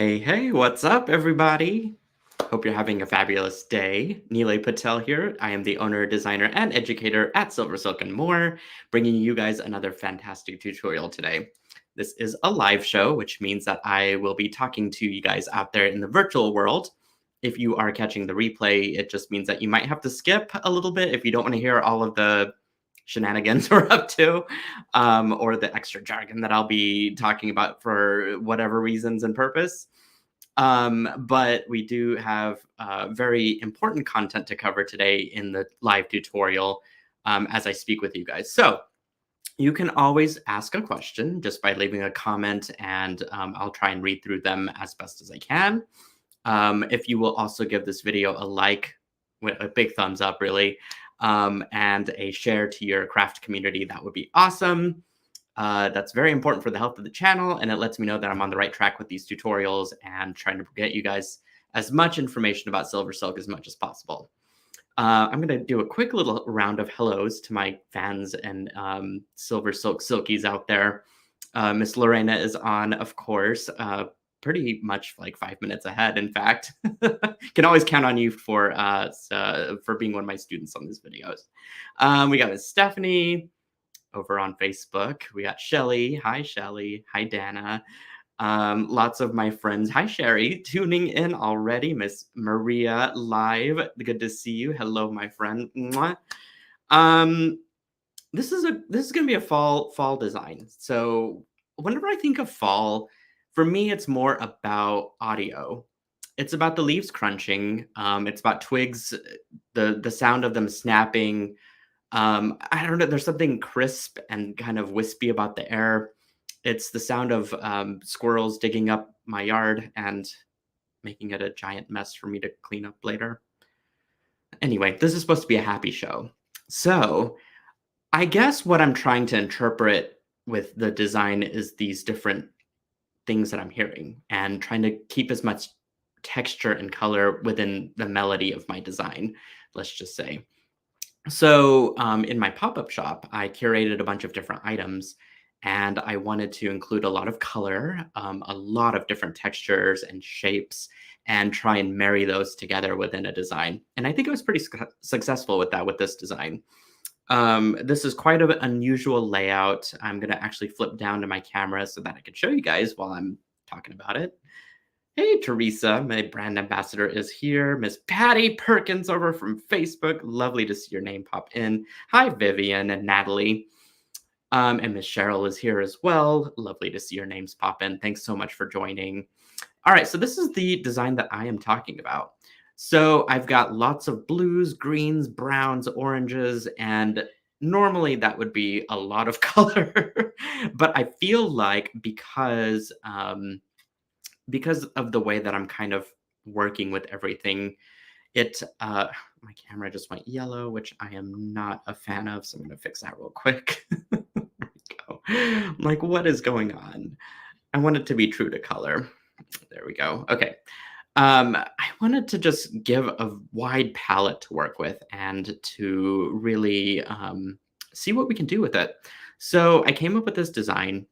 Hey, what's up, everybody? Hope you're having a fabulous day. Nilay Patel here. I am the owner, designer, and educator at SilverSilk and More, bringing you guys another fantastic tutorial today. This is a live show, which means that I will be talking to you guys out there in the virtual world. If you are catching the replay, it just means that you might have to skip a little bit if you don't want to hear all of the shenanigans we're up to, or the extra jargon that I'll be talking about for whatever reasons and purpose. But we do have very important content to cover today in the live tutorial as I speak with you guys. So you can always ask a question just by leaving a comment, and I'll try and read through them as best as I can. If you will also give this video a like, a big thumbs up, really, and a share to your craft community, that would be awesome. That's very important for the health of the channel, and it lets me know that I'm on the right track with these tutorials and trying to get you guys as much information about SilverSilk as much as possible. I'm going to do a quick little round of hellos to my fans and SilverSilk Silkies out there. Miss Lorena is on, of course, pretty much like 5 minutes ahead, in fact. Can always count on you for being one of my students on these videos. We got Miss Stephanie over on Facebook. We got Shelly. Hi, Shelly. Hi, Dana. Lots of my friends. Hi, Sherry. Tuning in already. Miss Maria live. Good to see you. Hello, my friend. Mwah. This is gonna be a fall design. So whenever I think of fall, for me, it's more about audio. It's about the leaves crunching. It's about twigs, the sound of them snapping. I don't know, there's something crisp and kind of wispy about the air. It's the sound of squirrels digging up my yard and making it a giant mess for me to clean up later. Anyway, this is supposed to be a happy show. So I guess what I'm trying to interpret with the design is these different things that I'm hearing and trying to keep as much texture and color within the melody of my design, let's just say. So in my pop-up shop, I curated a bunch of different items, and I wanted to include a lot of color, a lot of different textures and shapes, and try and marry those together within a design. And I think I was pretty successful with that with this design. This is quite an unusual layout. I'm going to actually flip down to my camera so that I can show you guys while I'm talking about it. Hey, Teresa, my brand ambassador is here. Miss Patty Perkins over from Facebook. Lovely to see your name pop in. Hi, Vivian and Natalie. And Miss Cheryl is here as well. Lovely to see your names pop in. Thanks so much for joining. All right, so this is the design that I am talking about. So I've got lots of blues, greens, browns, oranges, and normally that would be a lot of color. But I feel like because of the way that I'm kind of working with everything, my camera just went yellow, which I am not a fan of, so I'm going to fix that real quick. There we go. I'm like, what is going on? I want it to be true to color. There we go. Okay. I wanted to just give a wide palette to work with and to really see what we can do with it. So I came up with this design.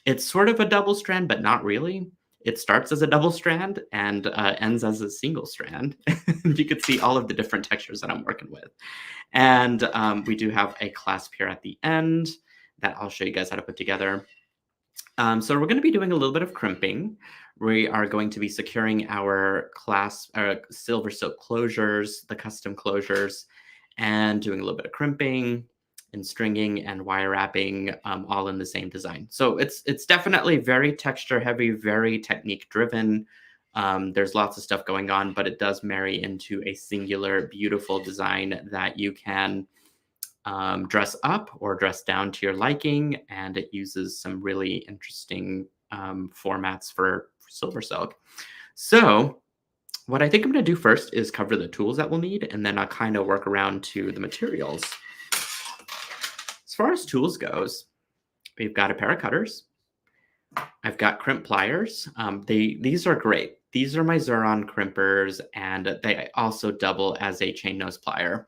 It's sort of a double strand, but not really. It starts as a double strand and ends as a single strand. You could see all of the different textures that I'm working with. And we do have a clasp here at the end that I'll show you guys how to put together. So we're going to be doing a little bit of crimping. We are going to be securing our SilverSilk closures, the custom closures, and doing a little bit of crimping and stringing and wire wrapping, all in the same design. So it's definitely very texture heavy, very technique driven. There's lots of stuff going on, but it does marry into a singular, beautiful design that you can dress up or dress down to your liking, and it uses some really interesting formats for SilverSilk. So what I think I'm going to do first is cover the tools that we'll need, and then I'll kind of work around to the materials. As far as tools goes, we've got a pair of cutters. I've got crimp pliers. These are great. These are my Xuron crimpers, and they also double as a chain nose plier.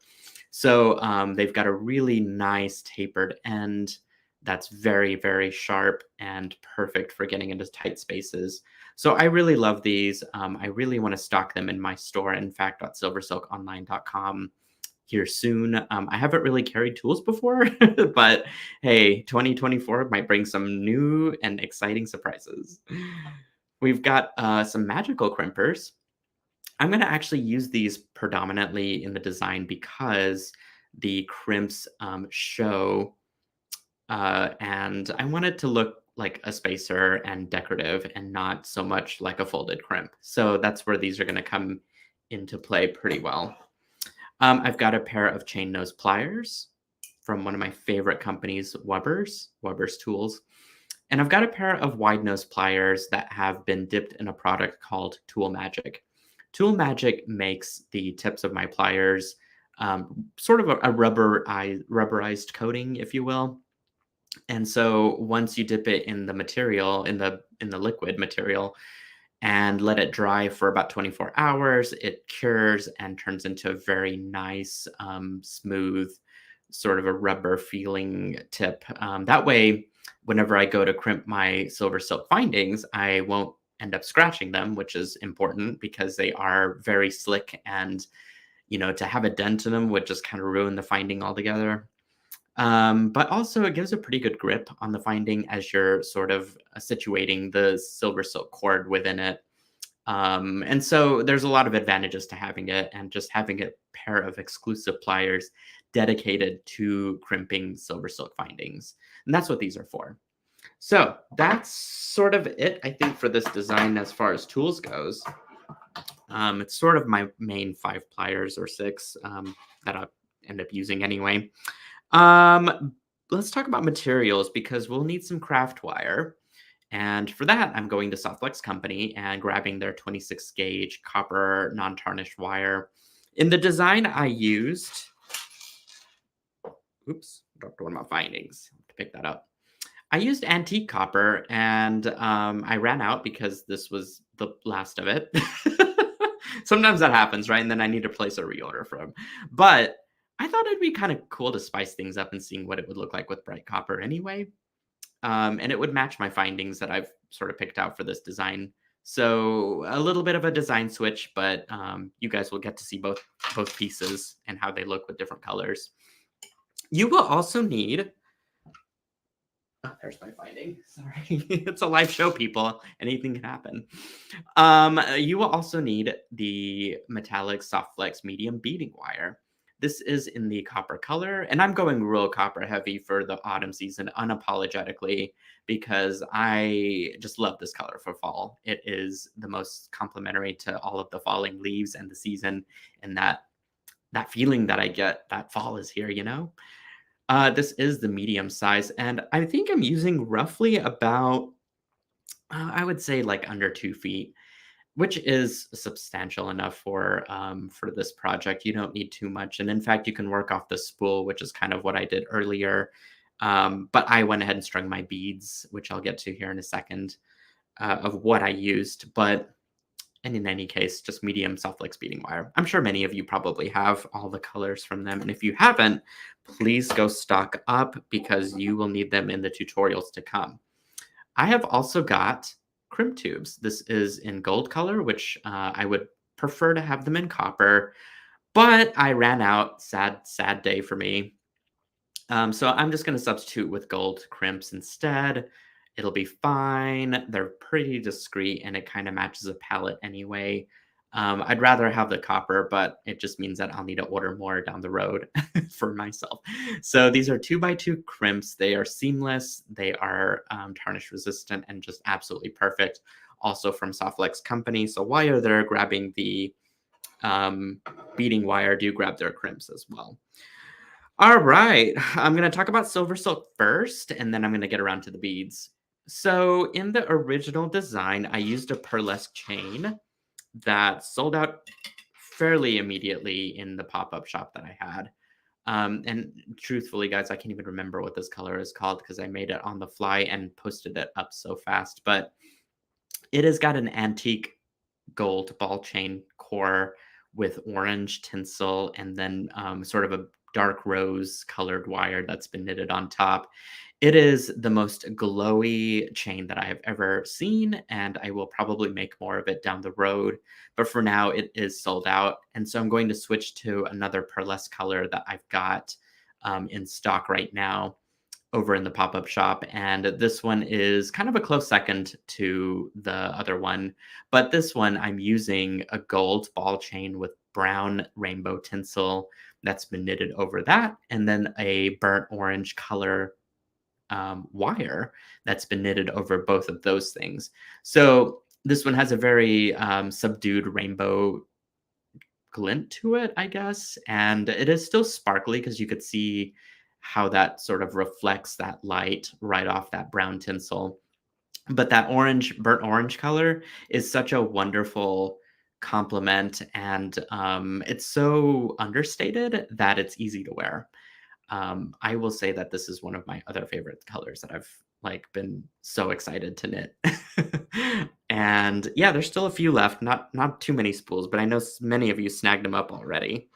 So they've got a really nice tapered end. that's very, very sharp and perfect for getting into tight spaces. So I really love these. I really want to stock them in my store. In fact, .silversilkonline.com here soon. I haven't really carried tools before, but hey, 2024 might bring some new and exciting surprises. We've got some magical crimpers. I'm going to actually use these predominantly in the design because the crimps show, and I want it to look like a spacer and decorative and not so much like a folded crimp. So that's where these are going to come into play pretty well. I've got a pair of chain nose pliers from one of my favorite companies, Weber's Tools. And I've got a pair of wide nose pliers that have been dipped in a product called Tool Magic. Tool Magic makes the tips of my pliers sort of a rubberized coating, if you will. And so once you dip it in the material, in the liquid material, and let it dry for about 24 hours, it cures and turns into a very nice, smooth, sort of a rubber feeling tip. That way, whenever I go to crimp my silver silk findings, I won't end up scratching them, which is important because they are very slick, and to have a dent in them would just kind of ruin the finding altogether. But also, it gives a pretty good grip on the finding as you're sort of situating the silver silk cord within it. And so there's a lot of advantages to having it, and just having a pair of exclusive pliers dedicated to crimping silver silk findings. And that's what these are for. So that's sort of it, I think, for this design as far as tools goes. It's sort of my main 5 pliers or 6 that I end up using anyway. Let's talk about materials because we'll need some craft wire. And for that, I'm going to Softflex Company and grabbing their 26 gauge copper non-tarnished wire. In the design I used, oops, dropped one of my findings to pick that up. I used antique copper, and I ran out because this was the last of it. Sometimes that happens, right? And then I need to place a reorder from. But I thought it'd be kind of cool to spice things up and seeing what it would look like with bright copper anyway. And it would match my findings that I've sort of picked out for this design. So a little bit of a design switch, but you guys will get to see both pieces and how they look with different colors. You will also need... Oh, there's my finding. Sorry. It's a live show, people. Anything can happen. You will also need the metallic Softflex medium beading wire. This is in the copper color, and I'm going real copper heavy for the autumn season unapologetically because I just love this color for fall. It is the most complementary to all of the falling leaves and the season, and that feeling that I get that fall is here, This is the medium size, and I think I'm using roughly about, I would say like under 2 feet, which is substantial enough for this project. You don't need too much, and in fact, you can work off the spool, which is kind of what I did earlier. But I went ahead and strung my beads, which I'll get to here in a second, of what I used. And in any case, just medium Softflex beading wire. I'm sure many of you probably have all the colors from them, and if you haven't, please go stock up because you will need them in the tutorials to come. I have also got crimp tubes. This is in gold color, which I would prefer to have them in copper, but I ran out. Sad day for me. So I'm just going to substitute with gold crimps instead. It'll be fine. They're pretty discreet, and it kind of matches a palette anyway. I'd rather have the copper, but it just means that I'll need to order more down the road for myself. So these are 2x2 crimps. They are seamless. They are tarnish resistant and just absolutely perfect. Also from Softflex Company. So while you're there grabbing the beading wire, do grab their crimps as well. All right, I'm going to talk about SilverSilk first, and then I'm going to get around to the beads. So in the original design, I used a Pearlesque chain that sold out fairly immediately in the pop-up shop that I had. And truthfully, guys, I can't even remember what this color is called because I made it on the fly and posted it up so fast. But it has got an antique gold ball chain core with orange tinsel and then sort of a dark rose colored wire that's been knitted on top. It is the most glowy chain that I have ever seen, and I will probably make more of it down the road. But for now, it is sold out. And so I'm going to switch to another pearlesque color that I've got in stock right now over in the pop-up shop. And this one is kind of a close second to the other one. But this one, I'm using a gold ball chain with brown rainbow tinsel that's been knitted over that, and then a burnt orange color wire that's been knitted over both of those things. So this one has a very subdued rainbow glint to it, I guess. And it is still sparkly because you could see how that sort of reflects that light right off that brown tinsel. But that orange, burnt orange color is such a wonderful complement, and it's so understated that it's easy to wear. I will say that this is one of my other favorite colors that I've like been so excited to knit. And yeah, there's still a few left, not too many spools, but I know many of you snagged them up already.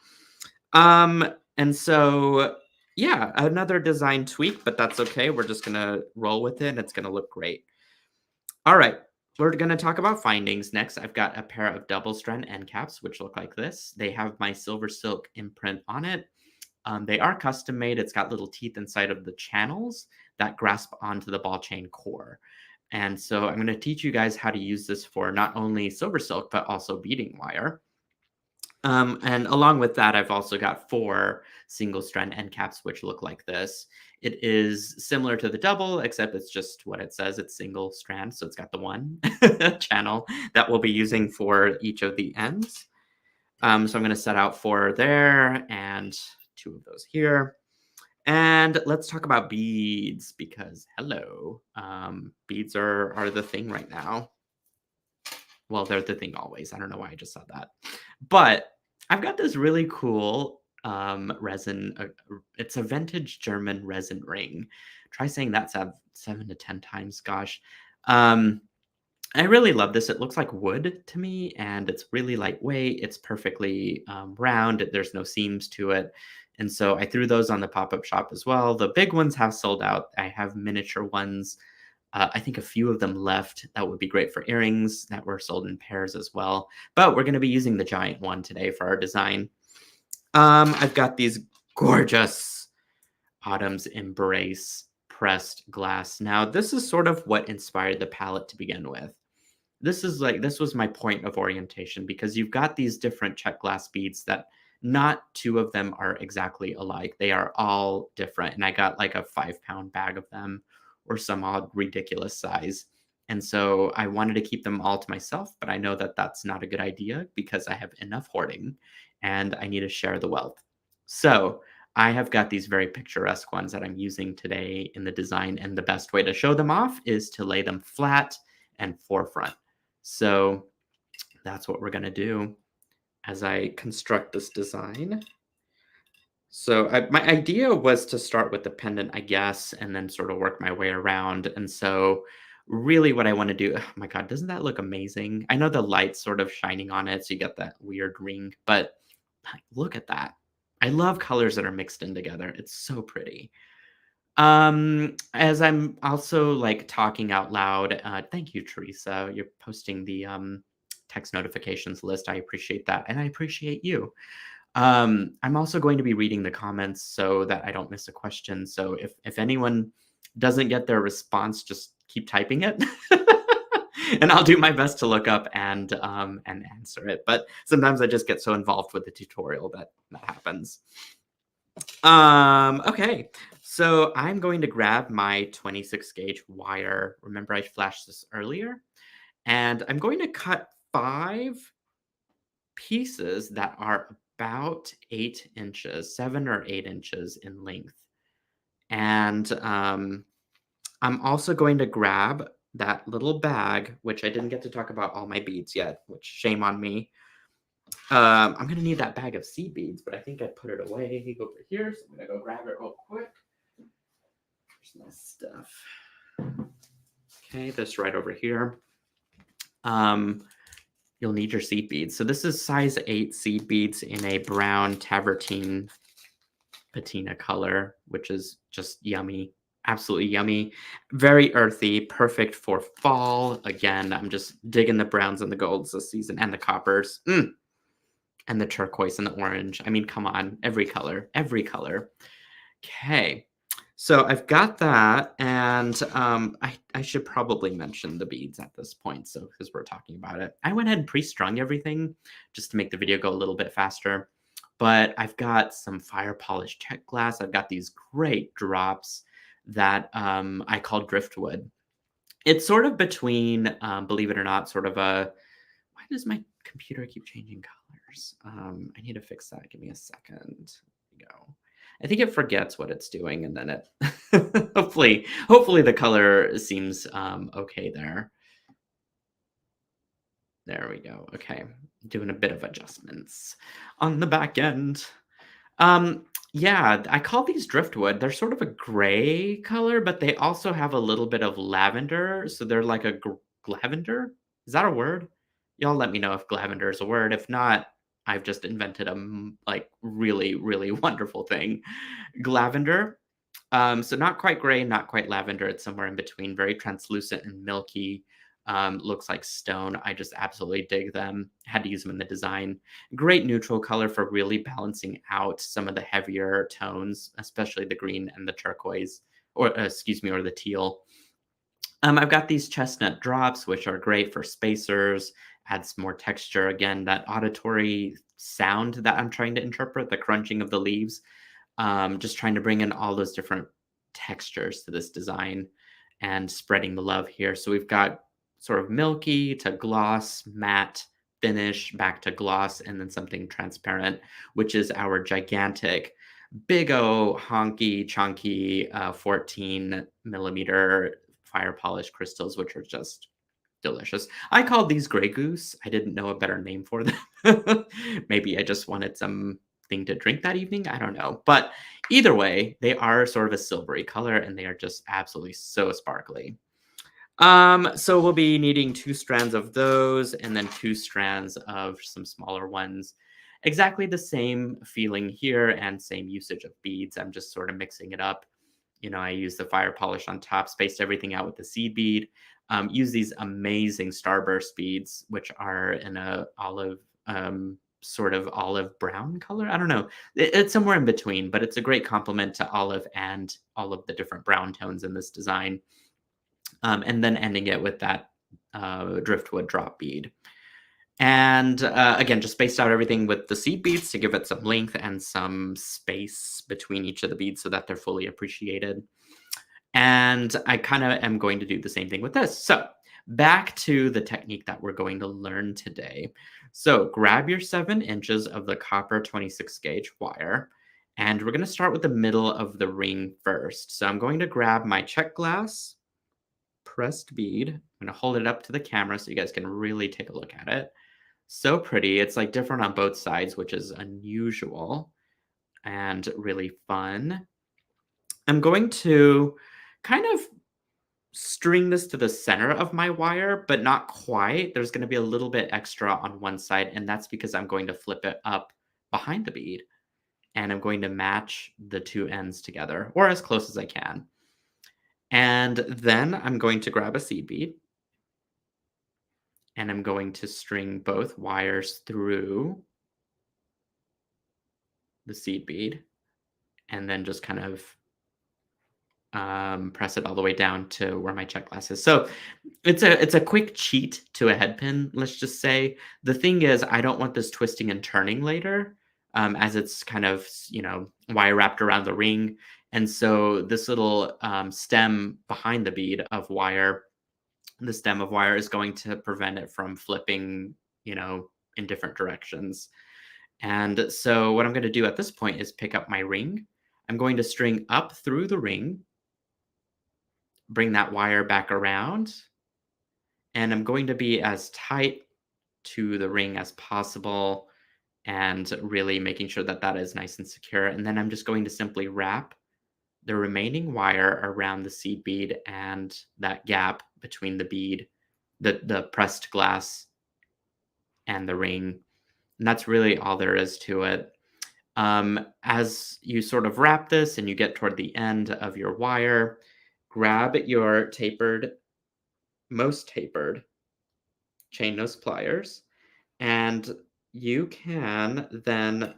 And so yeah, another design tweak, but that's okay. We're just gonna roll with it and it's gonna look great. All right, we're gonna talk about findings next. I've got a pair of double-strand end caps, which look like this. They have my SilverSilk imprint on it. They are custom made. It's got little teeth inside of the channels that grasp onto the ball chain core. And so I'm going to teach you guys how to use this for not only SilverSilk, but also beading wire. And along with that, I've also got 4 single-strand end caps, which look like this. It is similar to the double, except it's just what it says. It's single strand, so it's got the one channel that we'll be using for each of the ends. So I'm going to set out 4 there and 2 of those here. And let's talk about beads because hello, beads are the thing right now. Well, they're the thing always. I don't know why I just said that. But I've got this really cool resin. It's a vintage German resin ring. Try saying that 7 to 10 times. Gosh. I really love this. It looks like wood to me, and it's really lightweight. It's perfectly round. There's no seams to it. And so I threw those on the pop-up shop as well. The big ones have sold out. I have miniature ones. I think a few of them left that would be great for earrings that were sold in pairs as well. But we're going to be using the giant one today for our design. I've got these gorgeous Autumn's Embrace pressed glass. Now, this is sort of what inspired the palette to begin with. This was my point of orientation because you've got these different Czech glass beads that not 2 of them are exactly alike. They are all different. And I got like a 5-pound bag of them or some odd ridiculous size. And so I wanted to keep them all to myself, but I know that that's not a good idea because I have enough hoarding and I need to share the wealth. So I have got these very picturesque ones that I'm using today in the design, and the best way to show them off is to lay them flat and forefront. So that's what we're going to do as I construct this design. So my idea was to start with the pendant, I guess, and then sort of work my way around. And so really what I want to do, oh my God, doesn't that look amazing? I know the light's sort of shining on it, so you get that weird ring, but look at that. I love colors that are mixed in together. It's so pretty. As I'm also like talking out loud, thank you, Teresa. You're posting the text notifications list. I appreciate that. And I appreciate you. I'm also going to be reading the comments so that I don't miss a question. So if anyone doesn't get their response, just keep typing it. And I'll do my best to look up and answer it. But sometimes I just get so involved with the tutorial that happens. Okay, so I'm going to grab my 26 gauge wire. Remember I flashed this earlier? And I'm going to cut 5 pieces that are about 8 inches, 7 or 8 inches in length. And I'm also going to grab that little bag, which I didn't get to talk about all my beads yet, which shame on me. I'm going to need that bag of seed beads, but I think I put it away over here. So I'm going to go grab it real quick. There's my stuff. Okay, this right over here. You'll need your seed beads. So this is size 8 seed beads in a brown tavertine patina color, which is just yummy. Absolutely yummy. Very earthy, perfect for fall. Again, I'm just digging the browns and the golds this season and the coppers. And the turquoise and the orange. I mean, come on, every color, every color. Okay. So I've got that, and I should probably mention the beads at this point, so because we're talking about it. I went ahead and pre-strung everything just to make the video go a little bit faster. But I've got some fire polished Czech glass. I've got these great drops that I call driftwood. It's sort of between, believe it or not, sort of a. Why does my computer keep changing colors? I need to fix that. Give me a second. There we go. I think it forgets what it's doing, and then it hopefully the color seems okay there. There we go. Okay, doing a bit of adjustments on the back end. Yeah, I call these driftwood. They're sort of a gray color, but they also have a little bit of lavender. So they're like a lavender. Is that a word? Y'all let me know if lavender is a word. If not, I've just invented a like really, really wonderful thing. Lavender. So not quite gray, not quite lavender. It's somewhere in between, very translucent and milky. Looks like stone. I just absolutely dig them. Had to use them in the design. Great neutral color for really balancing out some of the heavier tones, especially the green and the turquoise, or excuse me, or the teal. I've got these chestnut drops, which are great for spacers, adds more texture. Again, that auditory sound that I'm trying to interpret, the crunching of the leaves, just trying to bring in all those different textures to this design and spreading the love here. So we've got sort of milky to gloss, matte finish, back to gloss, and then something transparent, which is our gigantic, big O honky chunky 14 millimeter fire polished crystals, which are just delicious. I called these Grey Goose. I didn't know a better name for them. Maybe I just wanted something to drink that evening. I don't know. But either way, they are sort of a silvery color and they are just absolutely so sparkly. So we'll be needing 2 strands of those and then 2 strands of some smaller ones. Exactly the same feeling here and same usage of beads. I'm just sort of mixing it up. You know, I use the fire polish on top, spaced everything out with the seed bead. Use these amazing starburst beads, which are in a olive, sort of olive brown color. I don't know. It's somewhere in between, but it's a great complement to olive and all of the different brown tones in this design. And then ending it with that driftwood drop bead. And again, just spaced out everything with the seed beads to give it some length and some space between each of the beads so that they're fully appreciated. And I kind of am going to do the same thing with this. So back to the technique that we're going to learn today. So grab your 7 inches of the copper 26 gauge wire. And we're going to start with the middle of the ring first. So I'm going to grab my Czech glass pressed bead. I'm going to hold it up to the camera so you guys can really take a look at it. So pretty. It's like different on both sides, which is unusual and really fun. I'm going to kind of string this to the center of my wire, but not quite. There's going to be a little bit extra on one side, and that's because I'm going to flip it up behind the bead. And I'm going to match the 2 ends together, or as close as I can. And then I'm going to grab a seed bead. And I'm going to string both wires through the seed bead. And then just kind of press it all the way down to where my Czech glass is. So it's a quick cheat to a head pin, let's just say. The thing is, I don't want this twisting and turning later, as it's kind of, you know, wire wrapped around the ring. And so this little stem behind the bead of wire, the stem of wire is going to prevent it from flipping, you know, in different directions. And so what I'm going to do at this point is pick up my ring. I'm going to string up through the ring, bring that wire back around, and I'm going to be as tight to the ring as possible and really making sure that that is nice and secure. And then I'm just going to simply wrap the remaining wire around the seed bead and that gap between the bead, the pressed glass and the ring. And that's really all there is to it. As you sort of wrap this and you get toward the end of your wire, grab your most tapered chain nose pliers, and you can then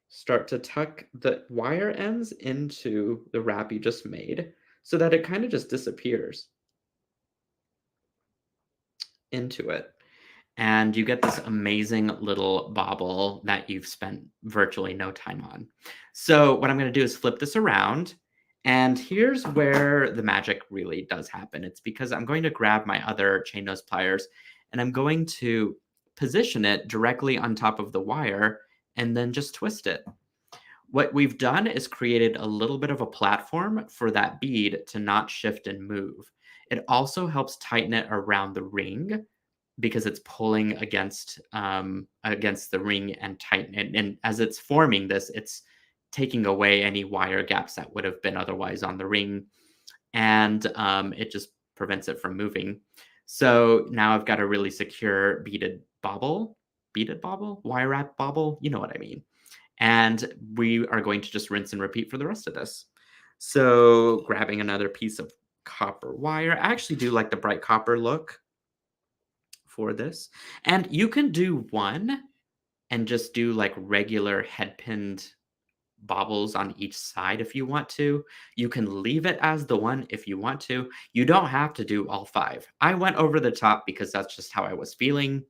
start to tuck the wire ends into the wrap you just made so that it kind of just disappears into it. And you get this amazing little bauble that you've spent virtually no time on. So what I'm going to do is flip this around, and here's where the magic really does happen. It's because I'm going to grab my other chain nose pliers, and I'm going to position it directly on top of the wire and then just twist it. What we've done is created a little bit of a platform for that bead to not shift and move. It also helps tighten it around the ring because it's pulling against the ring and tighten it. And as it's forming this, it's taking away any wire gaps that would have been otherwise on the ring, and it just prevents it from moving. So now I've got a really secure beaded bauble, wire wrap bauble. You know what I mean. And we are going to just rinse and repeat for the rest of this. So grabbing another piece of copper wire. I actually do like the bright copper look for this. And you can do one and just do like regular head pinned baubles on each side if you want to. You can leave it as the one if you want to. You don't have to do all 5. I went over the top because that's just how I was feeling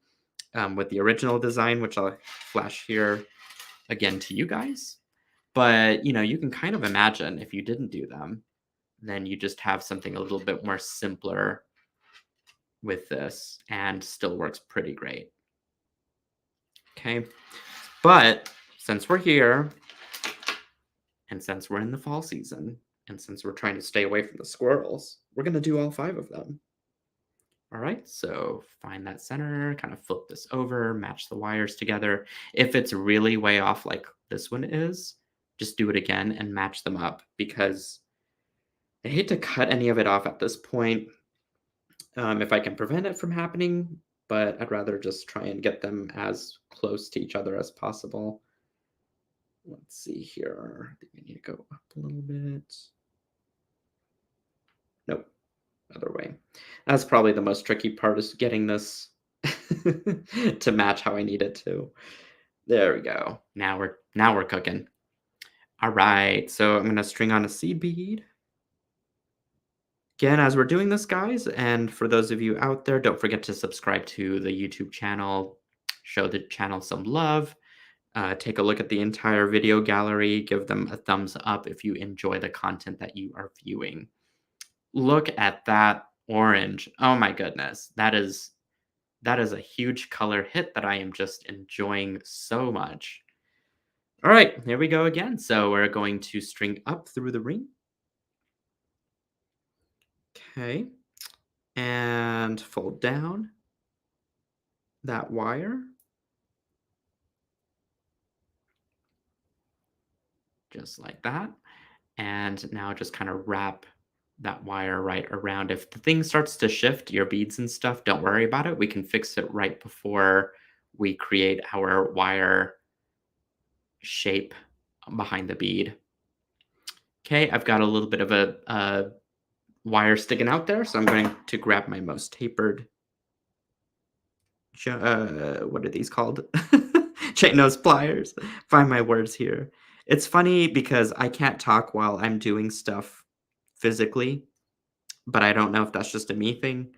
with the original design, which I'll flash here again to you guys. But, you can kind of imagine if you didn't do them, then you just have something a little bit more simpler with this and still works pretty great. Okay. But since we're here, and since we're in the fall season, and since we're trying to stay away from the squirrels, we're going to do all 5 of them. All right, so find that center, kind of flip this over, match the wires together. If it's really way off like this one is, just do it again and match them up, because I hate to cut any of it off at this point if I can prevent it from happening, but I'd rather just try and get them as close to each other as possible. Let's see here. I think I need to go up a little bit. Nope. Other way. That's probably the most tricky part, is getting this to match how I need it to. There we go. Now we're cooking. All right, so I'm going to string on a seed bead. Again, as we're doing this, guys, and for those of you out there, don't forget to subscribe to the YouTube channel. Show the channel some love. Take a look at the entire video gallery. Give them a thumbs up if you enjoy the content that you are viewing. Look at that orange. Oh my goodness. That is a huge color hit that I am just enjoying so much. All right, here we go again. So we're going to string up through the ring. Okay. And fold down that wire. Just like that. And now just kind of wrap that wire right around. If the thing starts to shift, your beads and stuff, don't worry about it. We can fix it right before we create our wire shape behind the bead. Okay, I've got a little bit of a wire sticking out there, so I'm going to grab my most tapered, what are these called? Chain nose pliers. Find my words here. It's funny because I can't talk while I'm doing stuff physically, but I don't know if that's just a me thing.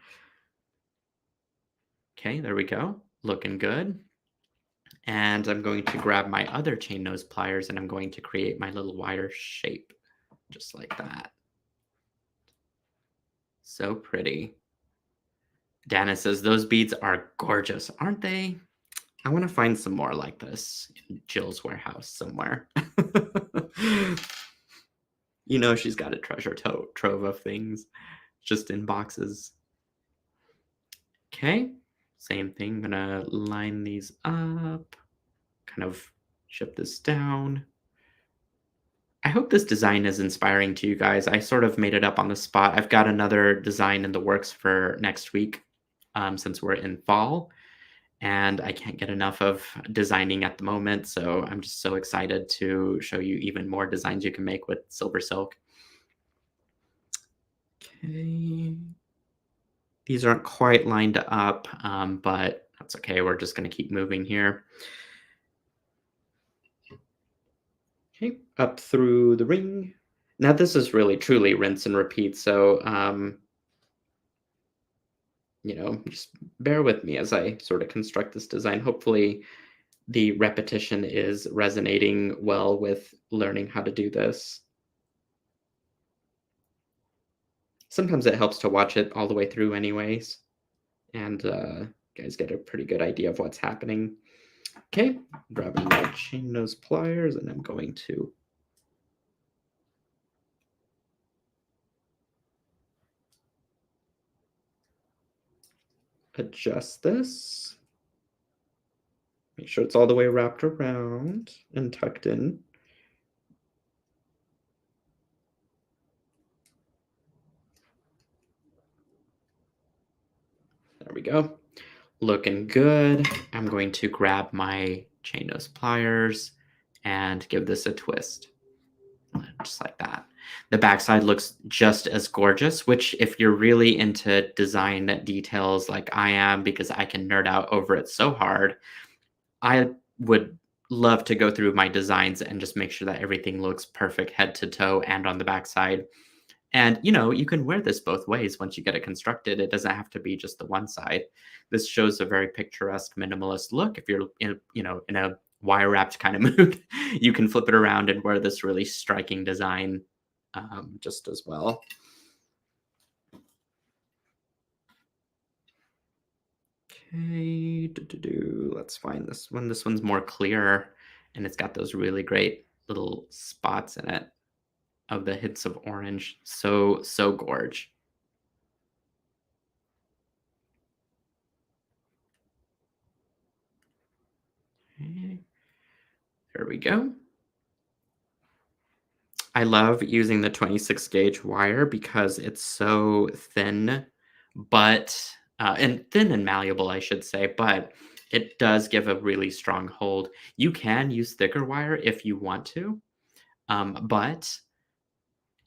Okay, there we go. Looking good. And I'm going to grab my other chain nose pliers and I'm going to create my little wire shape, just like that. So pretty. Dana says, those beads are gorgeous, aren't they? I want to find some more like this in Jill's warehouse somewhere. She's got a treasure trove of things just in boxes. Okay, same thing. I'm going to line these up, kind of shift this down. I hope this design is inspiring to you guys. I sort of made it up on the spot. I've got another design in the works for next week since we're in fall. and I can't get enough of designing at the moment. So I'm just so excited to show you even more designs you can make with silver silk. Okay. These aren't quite lined up, but that's okay. We're just going to keep moving here. Okay, up through the ring. Now this is really truly rinse and repeat. So, just bear with me as I sort of construct this design. Hopefully the repetition is resonating well with learning how to do this. Sometimes it helps to watch it all the way through anyways, and you guys get a pretty good idea of what's happening. Okay, grabbing my chain nose pliers, and I'm going to adjust this. Make sure it's all the way wrapped around and tucked in. There we go. Looking good. I'm going to grab my chain nose pliers and give this a twist. Just like that. The backside looks just as gorgeous, which if you're really into design details like I am, because I can nerd out over it so hard, I would love to go through my designs and just make sure that everything looks perfect head to toe and on the backside. And you can wear this both ways once you get it constructed. It doesn't have to be just the one side. This shows a very picturesque minimalist look. If you're in a wire wrapped kind of mood, you can flip it around and wear this really striking design just as well. Okay, let's find this one. This one's more clear, and it's got those really great little spots in it of the hits of orange. So gorge. Okay, there we go. I love using the 26 gauge wire because it's so thin, but and thin and malleable, I should say, but it does give a really strong hold. You can use thicker wire if you want to, but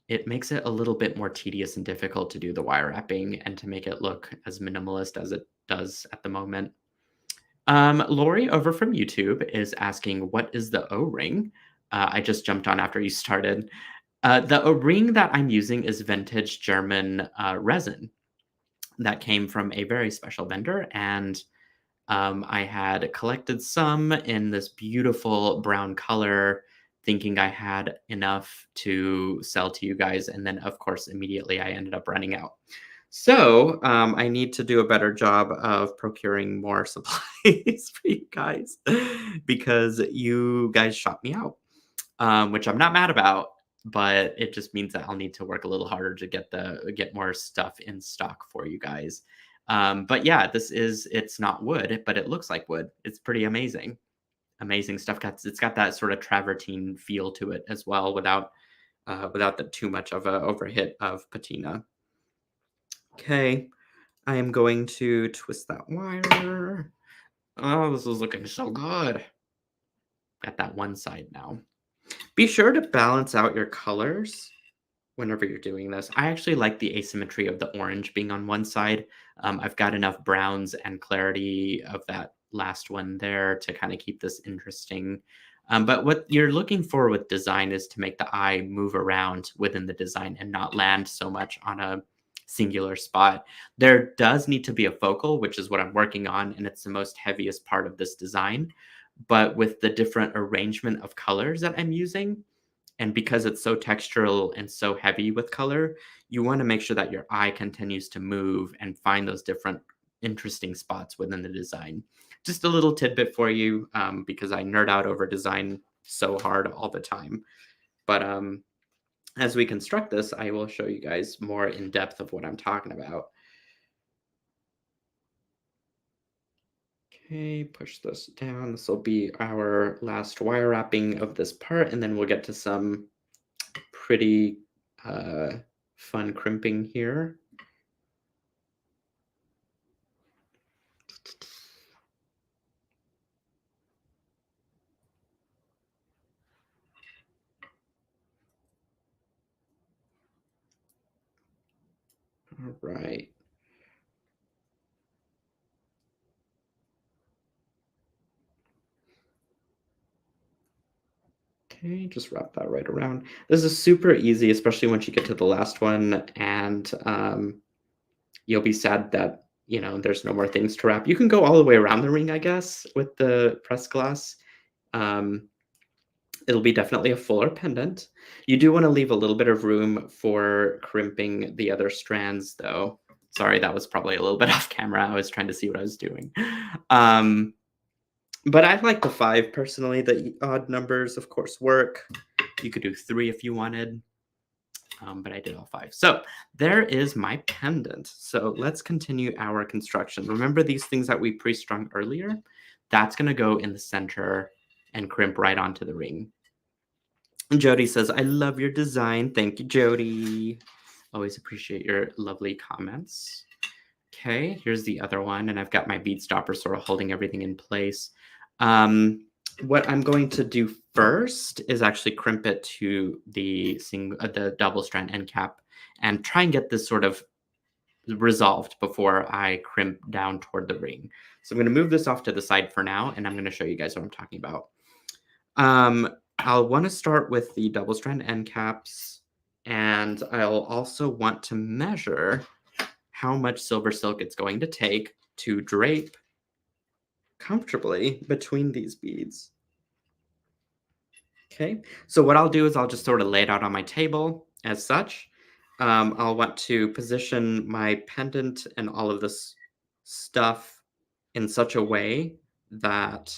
it makes it a little bit more tedious and difficult to do the wire wrapping and to make it look as minimalist as it does at the moment. Lori over from YouTube is asking, what is the O-ring? I just jumped on after you started. The ring that I'm using is vintage German resin that came from a very special vendor, and I had collected some in this beautiful brown color, thinking I had enough to sell to you guys, and then of course immediately I ended up running out. So I need to do a better job of procuring more supplies for you guys because you guys shot me out, which I'm not mad about, but it just means that I'll need to work a little harder to get more stuff in stock for you guys. But yeah, it's not wood, but it looks like wood. It's pretty amazing. Amazing stuff. It's got that sort of travertine feel to it as well without the too much of a overhit of patina. Okay, I am going to twist that wire. Oh, this is looking so good. Got that one side now. Be sure to balance out your colors whenever you're doing this. I actually like the asymmetry of the orange being on one side. I've got enough browns and clarity of that last one there to kind of keep this interesting. But what you're looking for with design is to make the eye move around within the design and not land so much on a singular spot. There does need to be a focal, which is what I'm working on, and it's the most heaviest part of this design. But with the different arrangement of colors that I'm using, and because it's so textural and so heavy with color, you want to make sure that your eye continues to move and find those different interesting spots within the design. Just a little tidbit for you, because I nerd out over design so hard all the time. But as we construct this, I will show you guys more in depth of what I'm talking about. Okay, push this down. This will be our last wire wrapping of this part, and then we'll get to some pretty fun crimping here. All right. Okay, just wrap that right around. This is super easy, especially once you get to the last one, and you'll be sad that, there's no more things to wrap. You can go all the way around the ring, I guess, with the pressed glass. Um, it'll be definitely a fuller pendant. You do want to leave a little bit of room for crimping the other strands, though. Sorry, that was probably a little bit off camera. I was trying to see what I was doing. Um, but I like the 5 personally. The odd numbers, of course, work. You could do 3 if you wanted, but I did all 5. So there is my pendant. So let's continue our construction. Remember these things that we pre-strung earlier? That's going to go in the center and crimp right onto the ring. And Jody says, I love your design. Thank you, Jody. Always appreciate your lovely comments. Okay, here's the other one, and I've got my bead stopper sort of holding everything in place. What I'm going to do first is actually crimp it to the double-strand end cap and try and get this sort of resolved before I crimp down toward the ring. So I'm going to move this off to the side for now, and I'm going to show you guys what I'm talking about. I'll want to start with the double-strand end caps, and I'll also want to measure how much silver silk it's going to take to drape comfortably between these beads. Okay, so what I'll do is I'll just sort of lay it out on my table as such. I'll want to position my pendant and all of this stuff in such a way that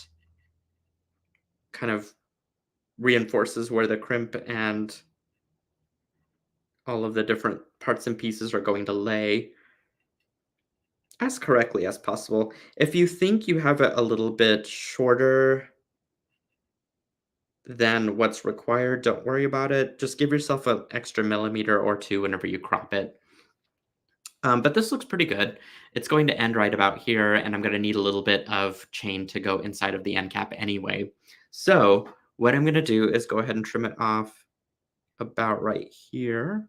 kind of reinforces where the crimp and all of the different parts and pieces are going to lay as correctly as possible. If you think you have it a little bit shorter than what's required, don't worry about it. Just give yourself an extra millimeter or 2 whenever you crop it. But this looks pretty good. It's going to end right about here, and I'm going to need a little bit of chain to go inside of the end cap anyway. So what I'm going to do is go ahead and trim it off about right here.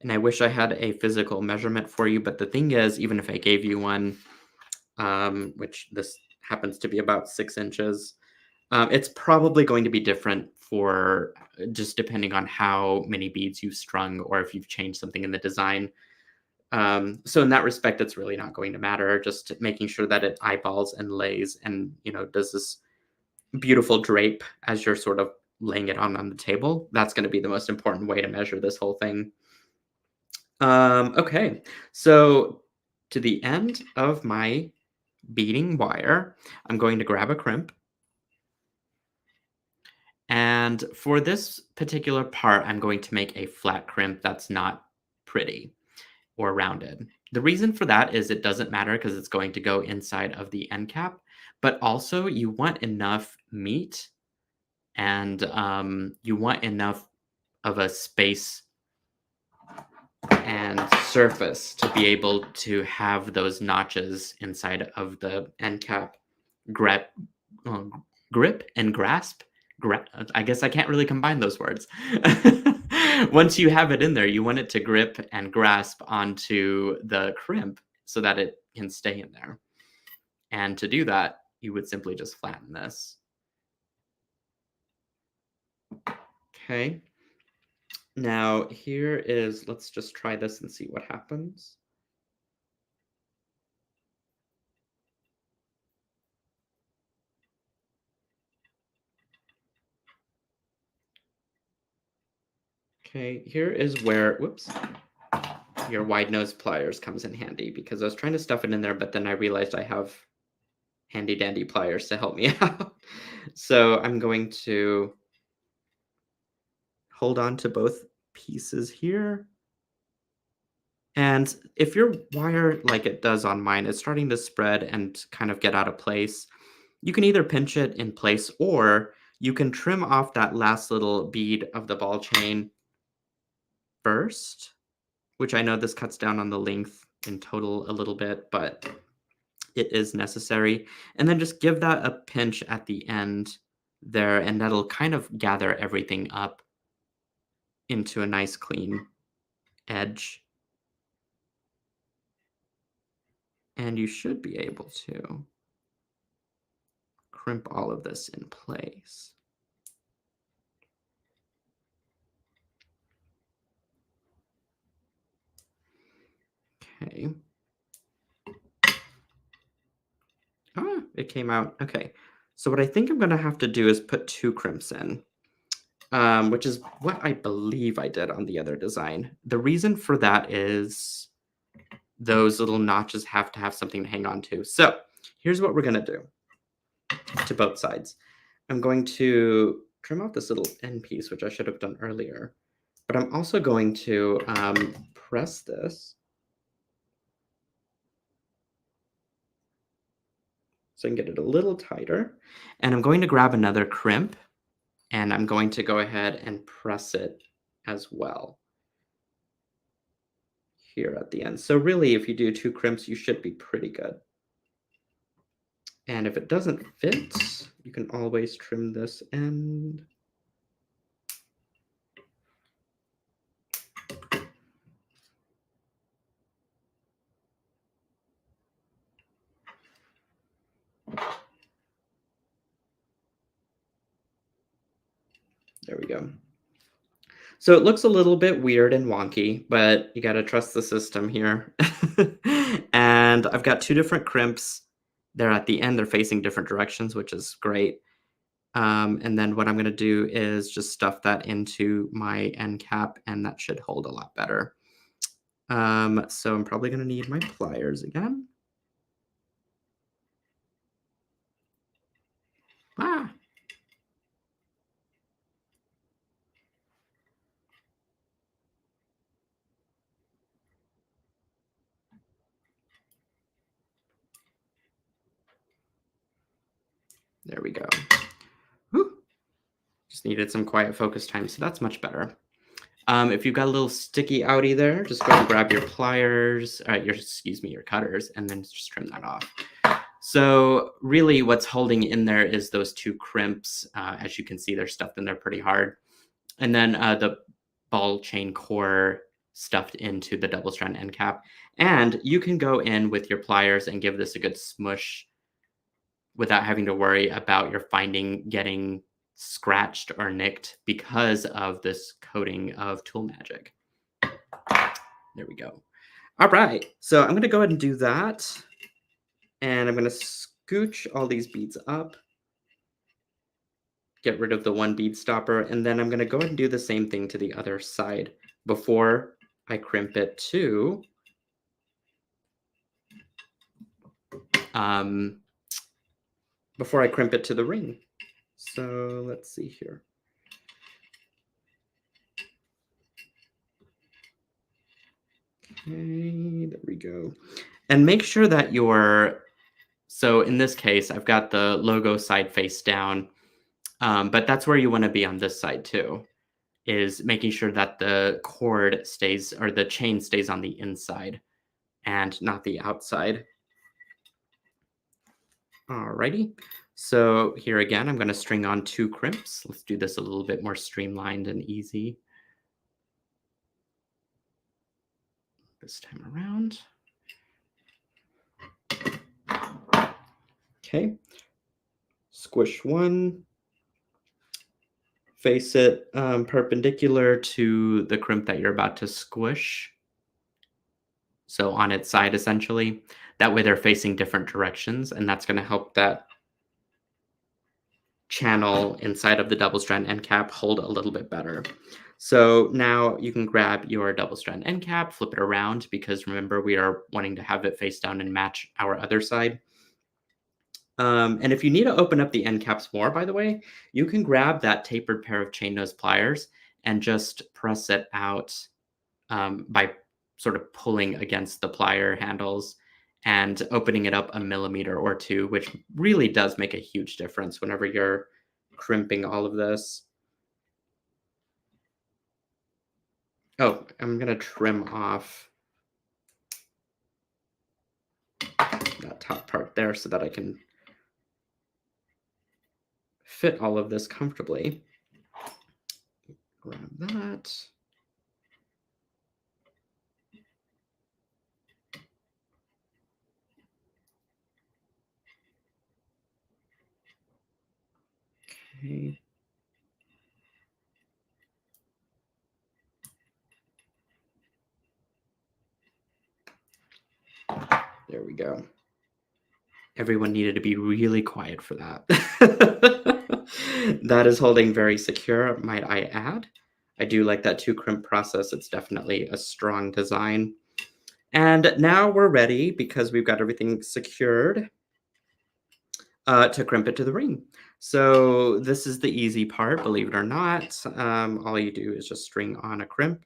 And I wish I had a physical measurement for you, but the thing is, even if I gave you one, which this happens to be about 6 inches, it's probably going to be different for just depending on how many beads you've strung or if you've changed something in the design. So in that respect, it's really not going to matter. Just making sure that it eyeballs and lays and, does this beautiful drape as you're sort of laying it on the table. That's going to be the most important way to measure this whole thing. Okay, so to the end of my beading wire, I'm going to grab a crimp. And for this particular part, I'm going to make a flat crimp that's not pretty or rounded. The reason for that is it doesn't matter because it's going to go inside of the end cap, but also you want enough meat and you want enough of a space and surface to be able to have those notches inside of the end cap grip and grasp. I guess I can't really combine those words. Once you have it in there, you want it to grip and grasp onto the crimp so that it can stay in there. And to do that, you would simply just flatten this. Okay. Now here is, let's just try this and see what happens. Okay, here is where, whoops, your wide nose pliers comes in handy because I was trying to stuff it in there, but then I realized I have handy dandy pliers to help me out. So I'm going to hold on to both pieces here. And if your wire, like it does on mine, is starting to spread and kind of get out of place, you can either pinch it in place or you can trim off that last little bead of the ball chain first, which I know this cuts down on the length in total a little bit, but it is necessary. And then just give that a pinch at the end there, and that'll kind of gather everything up into a nice clean edge. And you should be able to crimp all of this in place. Okay. Ah, it came out. Okay. So what I think I'm going to have to do is put 2 crimps in, which is what I believe I did on the other design. The reason for that is those little notches have to have something to hang on to. So here's what we're going to do to both sides. I'm going to trim off this little end piece, which I should have done earlier. But I'm also going to press this so I can get it a little tighter. And I'm going to grab another crimp, and I'm going to go ahead and press it as well here at the end. So really, if you do 2 crimps, you should be pretty good. And if it doesn't fit, you can always trim this end. There we go. So it looks a little bit weird and wonky, but you got to trust the system here. And I've got 2 different crimps. They're at the end. They're facing different directions, which is great. And then what I'm going to do is just stuff that into my end cap, and that should hold a lot better. So I'm probably going to need my pliers again. Ah. There we go. Whew. Just needed some quiet focus time, so that's much better. If you've got a little sticky outie there, just go and grab your pliers, your cutters, and then just trim that off. So really what's holding in there is those 2 crimps. As you can see, they're stuffed in there pretty hard. And then the ball chain core stuffed into the double strand end cap. And you can go in with your pliers and give this a good smush without having to worry about your finding getting scratched or nicked because of this coating of tool magic. There we go. All right, so I'm going to go ahead and do that. And I'm going to scooch all these beads up, get rid of the 1 bead stopper, and then I'm going to go ahead and do the same thing to the other side before I crimp it to the ring. So let's see here. Okay, there we go. And make sure that so in this case, I've got the logo side face down, but that's where you want to be on this side too, is making sure that the cord stays, or the chain stays on the inside and not the outside. Alrighty. So here again, I'm going to string on 2 crimps. Let's do this a little bit more streamlined and easy this time around. Okay. Squish 1. Face it perpendicular to the crimp that you're about to squish. So on its side, essentially. That way they're facing different directions, and that's going to help that channel inside of the double strand end cap hold a little bit better. So now you can grab your double strand end cap, flip it around, because remember, we are wanting to have it face down and match our other side. And if you need to open up the end caps more, by the way, you can grab that tapered pair of chain nose pliers and just press it out by sort of pulling against the plier handles and opening it up a millimeter or 2, which really does make a huge difference whenever you're crimping all of this. Oh, I'm going to trim off that top part there so that I can fit all of this comfortably. Grab that. Okay. There we go. Everyone needed to be really quiet for that. That is holding very secure, might I add. I do like that 2 crimp process. It's definitely a strong design. And now we're ready, because we've got everything secured, to crimp it to the ring. So this is the easy part, believe it or not. All you do is just string on a crimp.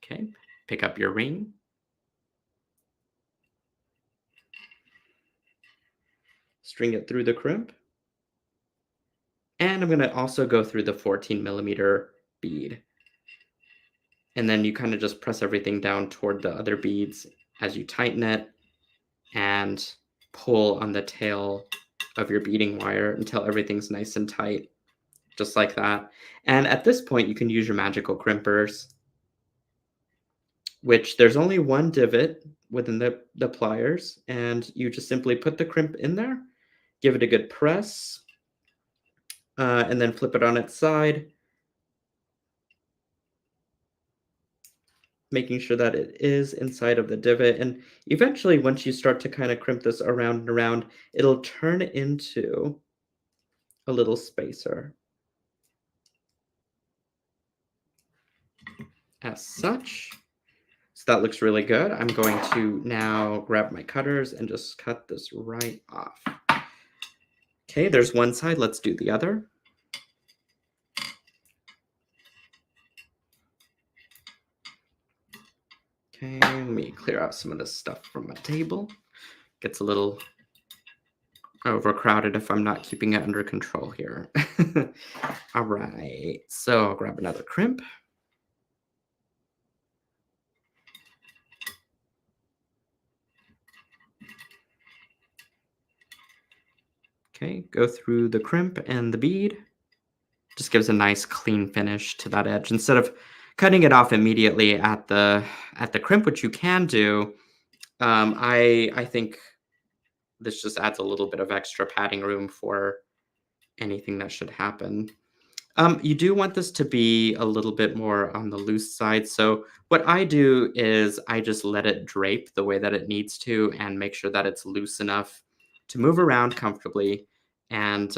Okay, pick up your ring. String it through the crimp. And I'm going to also go through the 14mm bead. And then you kind of just press everything down toward the other beads as you tighten it, and pull on the tail of your beading wire until everything's nice and tight, just like that. And at this point, you can use your magical crimpers, which there's only one divot within the pliers, and you just simply put the crimp in there, give it a good press, and then flip it on its side, making sure that it is inside of the divot. And eventually, once you start to kind of crimp this around and around, it'll turn into a little spacer, as such. So that looks really good. I'm going to now grab my cutters and just cut this right off. Okay, there's one side. Let's do the other. Okay, let me clear out some of this stuff from my table. Gets a little overcrowded if I'm not keeping it under control here. All right, so I'll grab another crimp. Okay, go through the crimp and the bead. Just gives a nice clean finish to that edge. Instead of cutting it off immediately at the crimp, which you can do, I think this just adds a little bit of extra padding room for anything that should happen. You do want this to be a little bit more on the loose side. So what I do is I just let it drape the way that it needs to, and make sure that it's loose enough to move around comfortably, and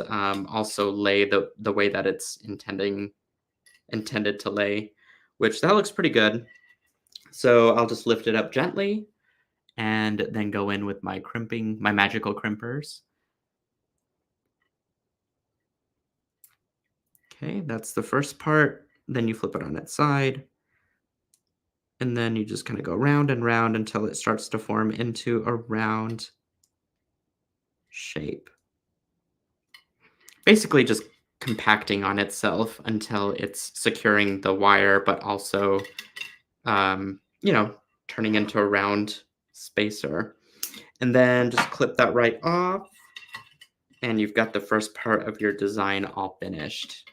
also lay the way that it's intended to lay, which that looks pretty good. So I'll just lift it up gently and then go in with my crimping, my magical crimpers. Okay, that's the first part. Then you flip it on its side. And then you just kind of go round and round until it starts to form into a round shape. Basically just compacting on itself until it's securing the wire, but also, turning into a round spacer. And then just clip that right off. And you've got the first part of your design all finished,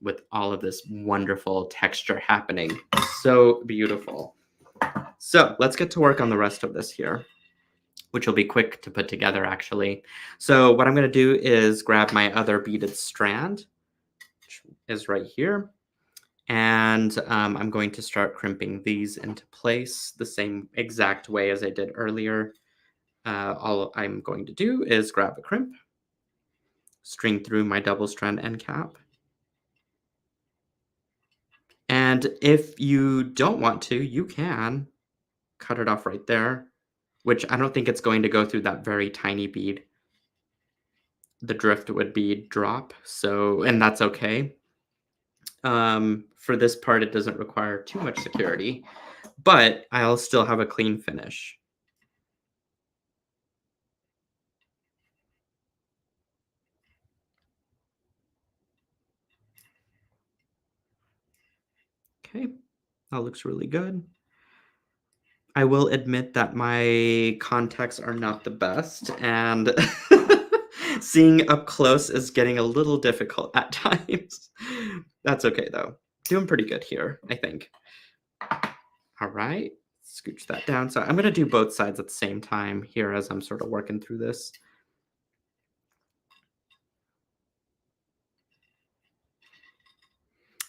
with all of this wonderful texture happening. So beautiful. So let's get to work on the rest of this here, which will be quick to put together, actually. So what I'm going to do is grab my other beaded strand, which is right here. And I'm going to start crimping these into place the same exact way as I did earlier. All I'm going to do is grab a crimp, string through my double-strand end cap. And if you don't want to, you can cut it off right there, which I don't think it's going to go through that very tiny bead. The driftwood bead drop, and that's okay. For this part, it doesn't require too much security, but I'll still have a clean finish. Okay, that looks really good. I will admit that my contacts are not the best, and seeing up close is getting a little difficult at times. That's okay, though. Doing pretty good here, I think. All right, scooch that down. So I'm going to do both sides at the same time here as I'm sort of working through this.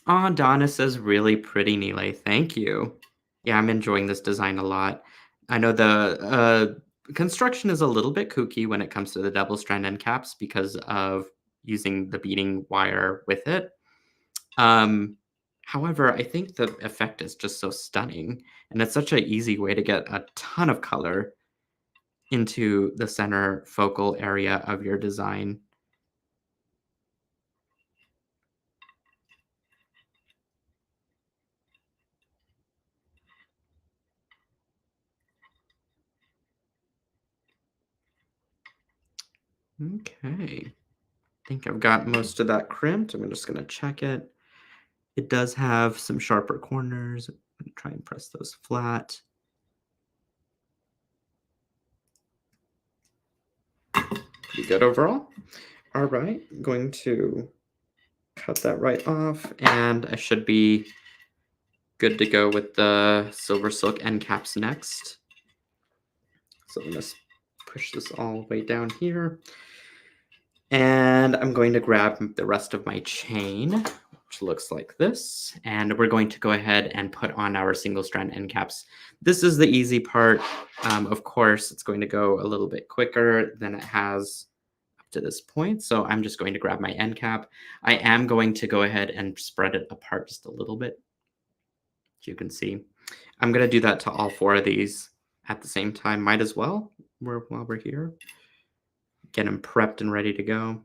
Aw, Donna says really pretty, Nile. Thank you. Yeah, I'm enjoying this design a lot. I know the construction is a little bit kooky when it comes to the double strand end caps because of using the beading wire with it. Um, However, I think the effect is just so stunning, and it's such an easy way to get a ton of color into the center focal area of your design. Okay. I think I've got most of that crimped. I'm just going to check it. It does have some sharper corners. I'm gonna try and press those flat. Pretty good overall. All right, I'm going to cut that right off, and I should be good to go with the SilverSilk End Caps next. So I'm going to push this all the way down here. And I'm going to grab the rest of my chain, which looks like this. And we're going to go ahead and put on our single strand end caps. This is the easy part. Of course, it's going to go a little bit quicker than it has up to this point. So I'm just going to grab my end cap. I am going to go ahead and spread it apart just a little bit. As you can see, I'm going to do that to all 4 of these at the same time. Might as well while we're here. Get them prepped and ready to go.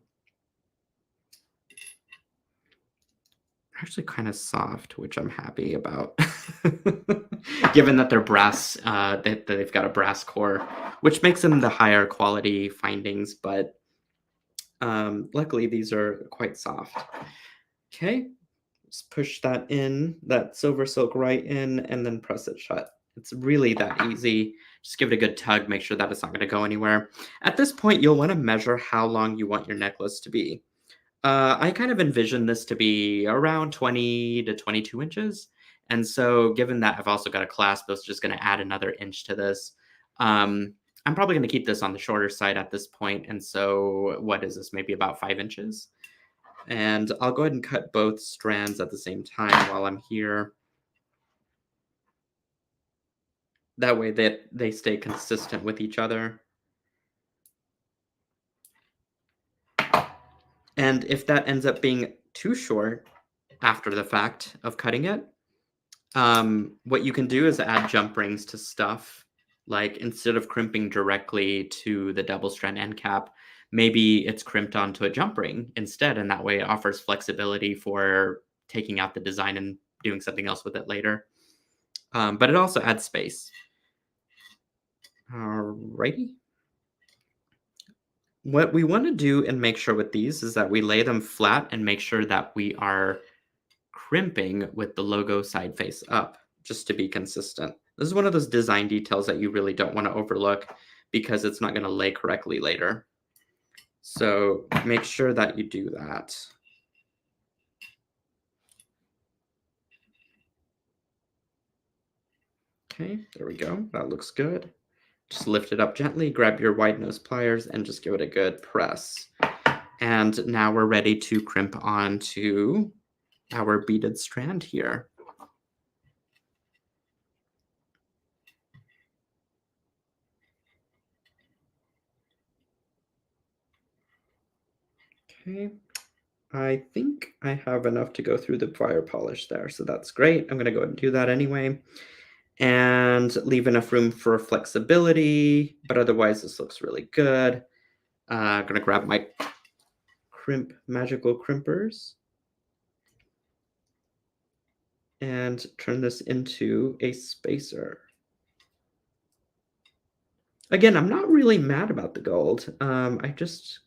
Actually kind of soft, which I'm happy about. Given that they're brass, that they've got a brass core, which makes them the higher quality findings, but luckily these are quite soft. Okay, just push that in, that silver silk right in, and then press it shut. It's really that easy. Just give it a good tug, make sure that it's not going to go anywhere. At this point, you'll want to measure how long you want your necklace to be. I kind of envision this to be around 20 to 22 inches. And so given that I've also got a clasp, that's just going to add another inch to this. I'm probably going to keep this on the shorter side at this point. And so what is this? Maybe about 5 inches. And I'll go ahead and cut both strands at the same time while I'm here. That way that they stay consistent with each other. And if that ends up being too short after the fact of cutting it, what you can do is add jump rings to stuff. Like instead of crimping directly to the double strand end cap, maybe it's crimped onto a jump ring instead. And that way it offers flexibility for taking out the design and doing something else with it later. But it also adds space. Alrighty. What we want to do and make sure with these is that we lay them flat and make sure that we are crimping with the logo side face up, just to be consistent. This is one of those design details that you really don't want to overlook because it's not going to lay correctly later. So make sure that you do that. Okay, there we go. That looks good. Just lift it up gently, grab your wide nose pliers, and just give it a good press. And now we're ready to crimp onto our beaded strand here. Okay, I think I have enough to go through the fire polish there, so that's great. I'm gonna go ahead and do that anyway. And leave enough room for flexibility, but otherwise this looks really good. I'm gonna grab my magical crimpers and turn this into a spacer. Again, I'm not really mad about the gold. I just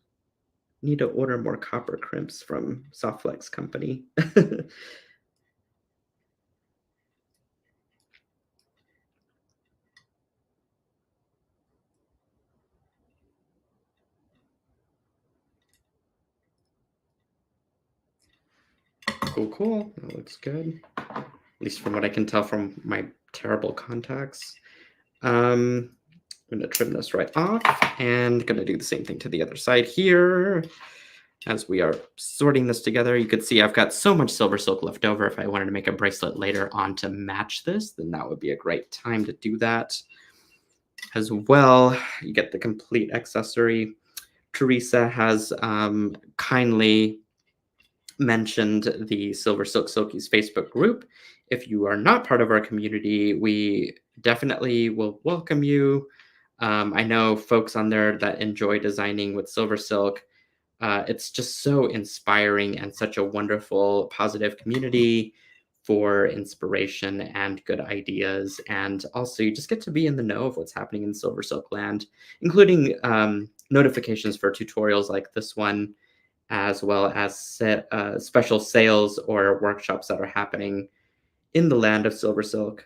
need to order more copper crimps from Softflex Company. Cool, cool. That looks good. At least from what I can tell from my terrible contacts. I'm going to trim this right off and going to do the same thing to the other side here. As we are sorting this together, you can see I've got so much silver silk left over. If I wanted to make a bracelet later on to match this, then that would be a great time to do that as well. You get the complete accessory. Teresa has kindly mentioned the SilverSilk Silkies Facebook group. If you are not part of our community, we definitely will welcome you. I know folks on there that enjoy designing with SilverSilk. It's just so inspiring and such a wonderful, positive community for inspiration and good ideas. And also, you just get to be in the know of what's happening in SilverSilk land, including notifications for tutorials like this one, as well as special sales or workshops that are happening in the land of SilverSilk.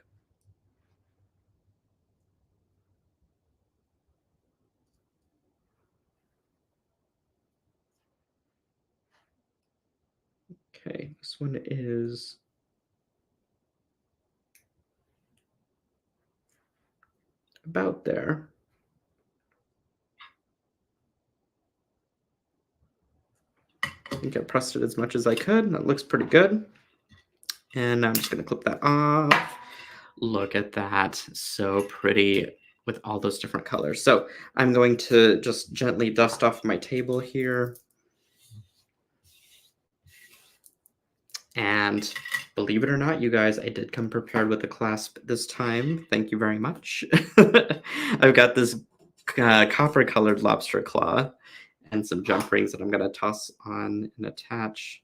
Okay, this one is about there. I think I pressed it as much as I could. That looks pretty good. And I'm just going to clip that off. Look at that. So pretty with all those different colors. So I'm going to just gently dust off my table here. And believe it or not, you guys, I did come prepared with a clasp this time. Thank you very much. I've got this copper-colored lobster claw and some jump rings that I'm going to toss on and attach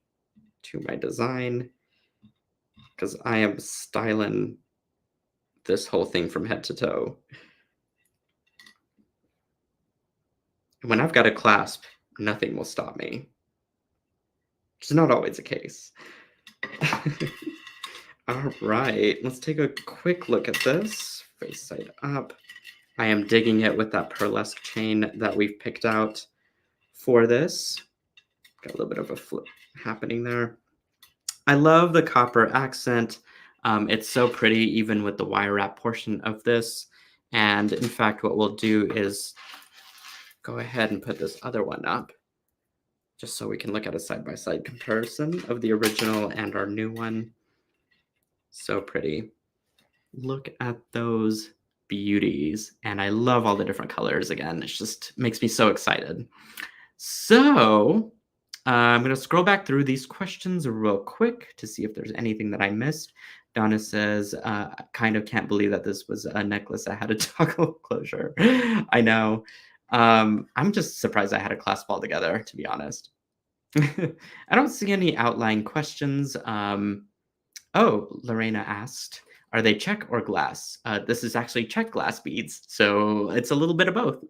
to my design, because I am styling this whole thing from head to toe. When I've got a clasp, nothing will stop me. Which is not always the case. All right, let's take a quick look at this. Face side up. I am digging it with that Pearlesque chain that we've picked out for this. Got a little bit of a flip happening there. I love the copper accent. It's so pretty, even with the wire wrap portion of this. And in fact, what we'll do is go ahead and put this other one up, just so we can look at a side-by-side comparison of the original and our new one. So pretty. Look at those beauties. And I love all the different colors again. It just makes me so excited. So I'm going to scroll back through these questions real quick to see if there's anything that I missed. Donna says, kind of can't believe that this was a necklace that had a toggle closure. I know. I'm just surprised I had a clasp all together, to be honest. I don't see any outline questions. Oh, Lorena asked, are they Czech or glass? This is actually Czech glass beads, so it's a little bit of both.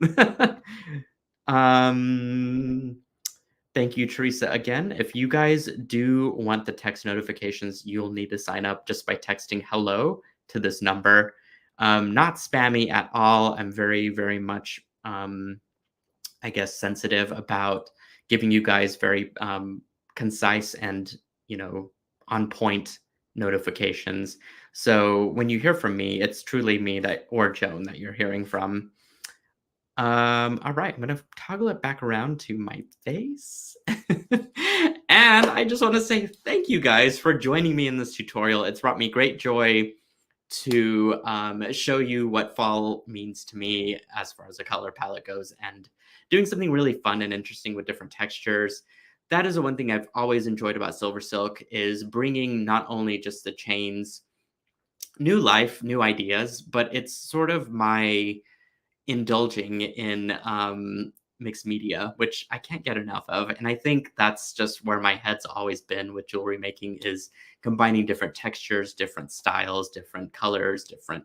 Thank you, Teresa. Again, if you guys do want the text notifications, you'll need to sign up just by texting hello to this number. Not spammy at all. I'm very, very much, I guess, sensitive about giving you guys very concise and, on point notifications. So when you hear from me, it's truly me or Joan that you're hearing from. All right, I'm gonna toggle it back around to my face. And I just want to say thank you guys for joining me in this tutorial. It's brought me great joy to show you what fall means to me as far as the color palette goes, and doing something really fun and interesting with different textures. That is the one thing I've always enjoyed about SilverSilk, is bringing not only just the chains new life, new ideas, but it's sort of my indulging in mixed media, which I can't get enough of. And I think that's just where my head's always been with jewelry making, is combining different textures, different styles, different colors, different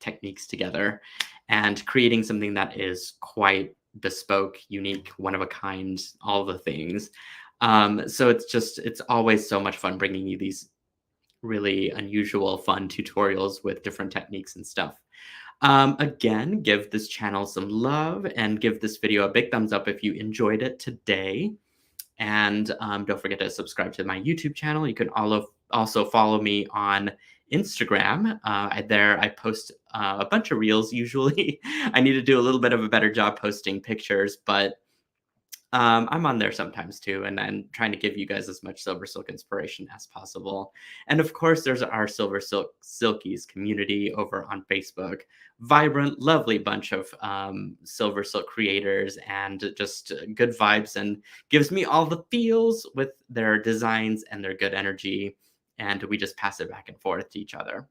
techniques together, and creating something that is quite bespoke, unique, one of a kind, all the things. So it's always so much fun bringing you these really unusual, fun tutorials with different techniques and stuff. Again, give this channel some love and give this video a big thumbs up if you enjoyed it today. And don't forget to subscribe to my YouTube channel. You can also follow me on Instagram. There I post a bunch of reels usually. I need to do a little bit of a better job posting pictures, but I'm on there sometimes too, and then trying to give you guys as much Silver Silk inspiration as possible. And of course, there's our Silver Silk Silkies community over on Facebook. Vibrant, lovely bunch of Silver Silk creators and just good vibes, and gives me all the feels with their designs and their good energy. And we just pass it back and forth to each other.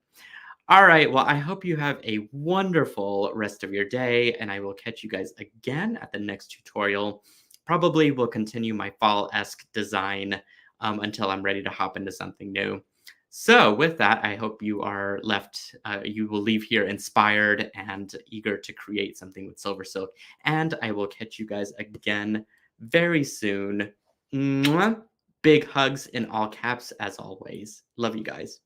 All right. Well, I hope you have a wonderful rest of your day, and I will catch you guys again at the next tutorial. Probably will continue my fall-esque design until I'm ready to hop into something new. So with that, I hope you are you will leave here inspired and eager to create something with Silver Silk. And I will catch you guys again very soon. Mwah! Big hugs in all caps as always. Love you guys.